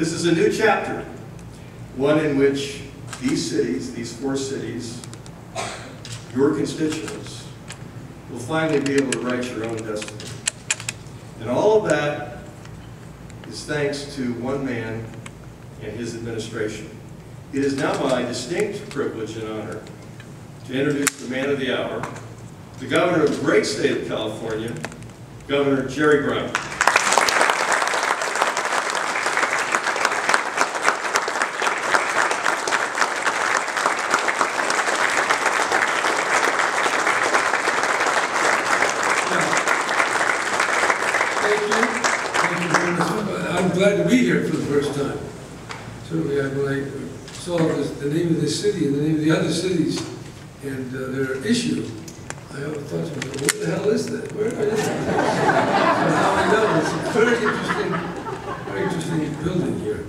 This is a new chapter, one in which these cities, these 4 cities, your constituents, will finally be able to write your own destiny. And all of that is thanks to one man and his administration. It is now my distinct privilege and honor to introduce the man of the hour, the governor of the great state of California, Governor Jerry Brown. I'm glad to be here for the first time. Certainly, when I saw the name of this city and the name of the other cities and their issue, I thought to myself, what the hell is that? Where is it? So now I know it's a very interesting building here.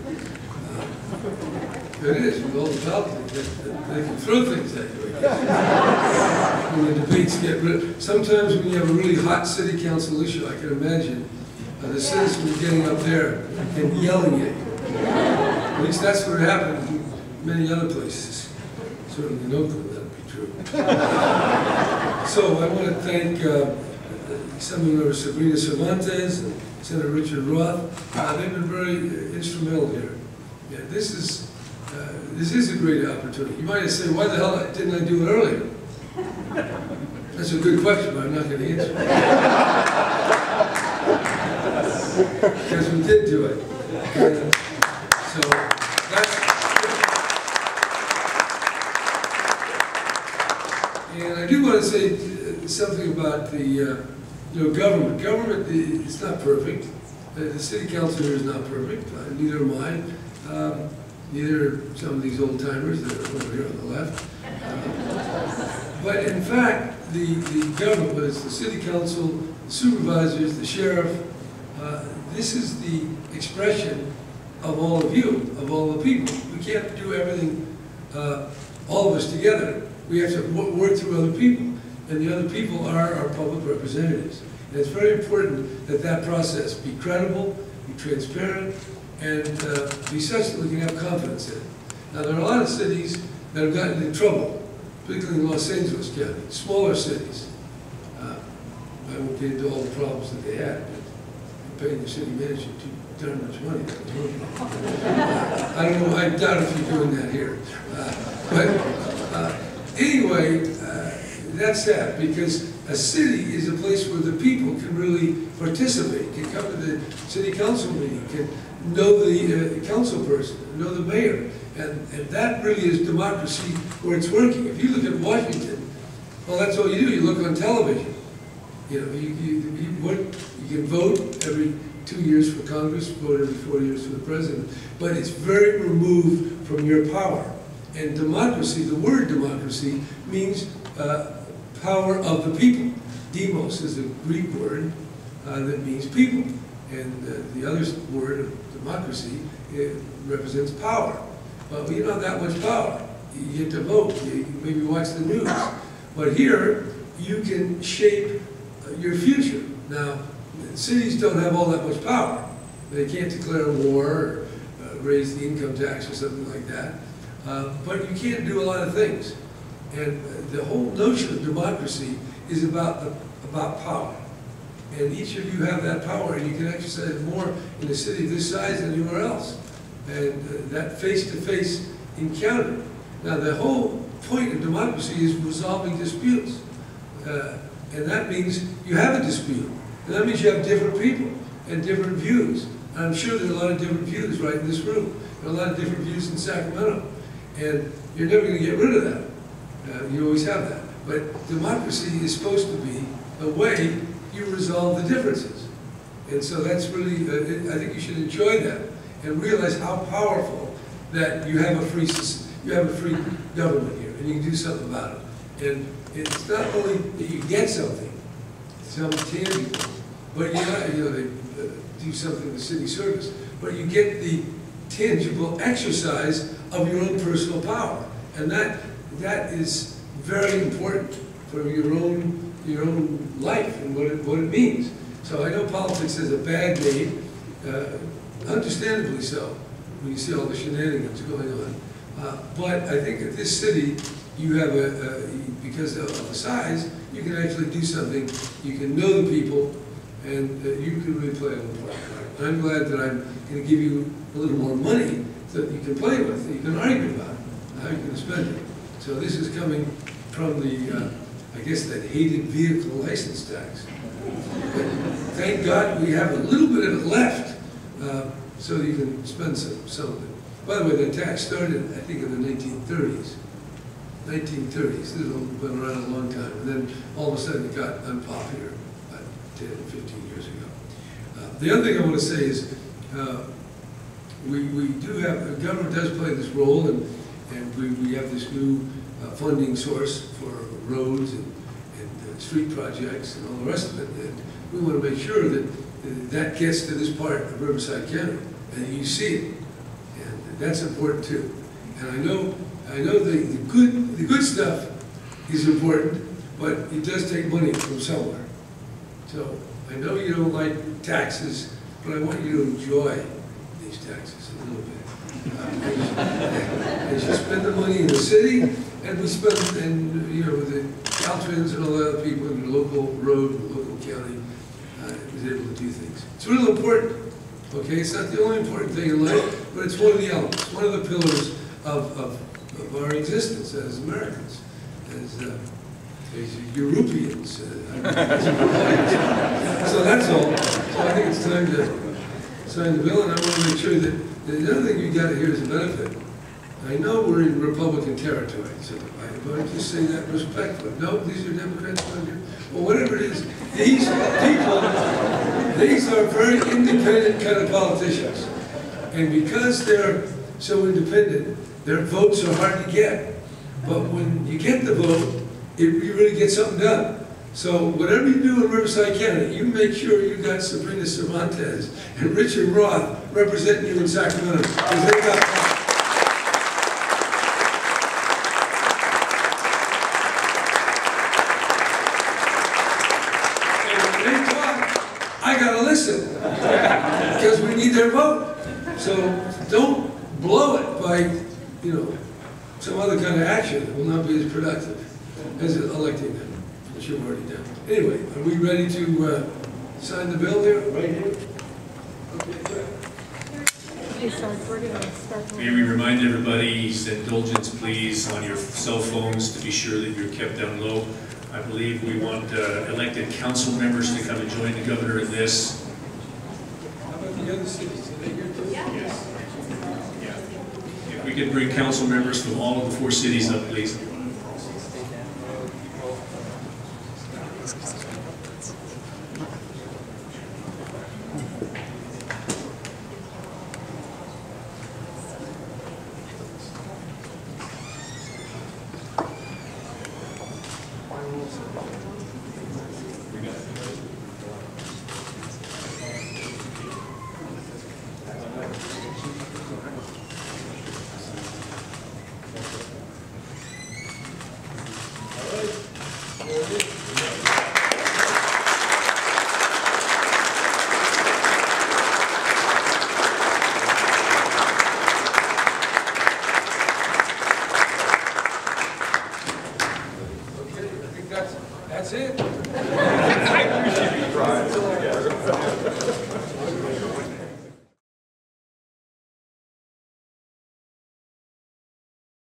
It is, with all the politics. They can throw things at you, I guess. When the debates get sometimes when you have a really hot city council issue, I can imagine the citizens getting up there and yelling at you. At least that's what happened in many other places. Certainly in Oakland, that would be true. So I want to thank Senator Sabrina Cervantes and Senator Richard Roth. They've been very instrumental here. Yeah, this is a great opportunity. You might say, why the hell didn't I do it earlier? That's a good question, but I'm not going to answer it. Because we did do it. And so that's, and I do want to say something about the government. Government is not perfect. The city council here is not perfect. Neither am I. Neither are some of these old timers that are over here on the left. But in fact, the government, whether it's the city council, the supervisors, the sheriff, this is the expression of all of you, of all the people. We can't do everything, all of us together. We have to work through other people. And the other people are our public representatives. And it's very important that that process be credible, be transparent, and be such that we can have confidence in it. Now, there are a lot of cities that have gotten into trouble, particularly in Los Angeles County, smaller cities. I won't get into all the problems that they had, but paying the city manager too darn much money. I don't know, I doubt if you're doing that here. Anyway, that's that, because a city is a place where the people can really participate, can come to the city council meeting, can know the council person, know the mayor, and that really is democracy where it's working. If you look at Washington, well, that's all you do. You look on television. You know, you can vote every 2 years for Congress, vote every 4 years for the president, but it's very removed from your power. And democracy, the word democracy, means power of the people. Demos is a Greek word that means people. And the other word of democracy, it represents power. But we don't have that much power. You get to vote, you maybe watch the news. But here, you can shape your future. Now, cities don't have all that much power. They can't declare war or raise the income tax or something like that. But you can do a lot of things. And the whole notion of democracy is about power. And each of you have that power, and you can exercise more in a city this size than anywhere else. And that face-to-face encounter. Now, the whole point of democracy is resolving disputes. And that means you have a dispute. And that means you have different people and different views. And I'm sure there are a lot of different views right in this room. There are a lot of different views in Sacramento. And you're never going to get rid of that. You always have that. But democracy is supposed to be the way you resolve the differences. And so that's really, I think you should enjoy that and realize how powerful that you have a free government here, and you can do something about it. And it's not only that you get something tangible, but they do something in the city service, but you get the tangible exercise of your own personal power. And that is very important for your own life and what it means. So I know politics has a bad name, understandably so, when you see all the shenanigans going on. But I think at this city, you have because of the size, you can actually do something. You can know the people, and you can really play a little part. And I'm glad that I'm going to give you a little more money that you can play with, that you can argue about how you're going to spend it. So this is coming from the, I guess, that hated vehicle license tax. But thank God we have a little bit of it left, so you can spend some of it. By the way, the tax started, I think, in the 1930s. 1930s. This has been around a long time. And then all of a sudden it got unpopular about 10 or 15 years ago. The other thing I want to say is we do have, the government does play this role, and we have this new funding source for roads and street projects and all the rest of it. And we want to make sure that that gets to this part of Riverside County and you see it. And that's important too. And I know the good stuff is important, but it does take money from somewhere. So I know you don't like taxes, but I want you to enjoy these taxes a little bit. As you spend the money in the city, and we spend, and you know, the Caltrans and all the other people in the local road, the local county, is able to do things. It's really important. Okay, it's not the only important thing in life, but it's one of the elements, one of the pillars of our existence as Americans, as Europeans. So that's all. So I think it's time to sign the bill, and I want to make sure that the other thing you got here is a benefit. I know we're in Republican territory, so I'm going to say that respectfully. No, these are Democrats on here. Well, whatever it is, these people, these are very independent kind of politicians. And because they're so independent, their votes are hard to get. But when you get the vote, you really get something done. So whatever you do in Riverside County, you make sure you got Sabrina Cervantes and Richard Roth representing you in Sacramento, because they got I gotta listen, because we need their vote. So don't blow it by, you know, some other kind of action that will not be as productive as electing them, which you've already done. Anyway, are we ready to sign the bill here? Right here? Okay, good. May we remind everybody's indulgence, please, on your cell phones to be sure that you're kept down low. I believe we want elected council members to come and join the governor in this. How about the other cities? Are they here too? Yes. Yeah. If we could bring council members from all of the 4 cities up, please.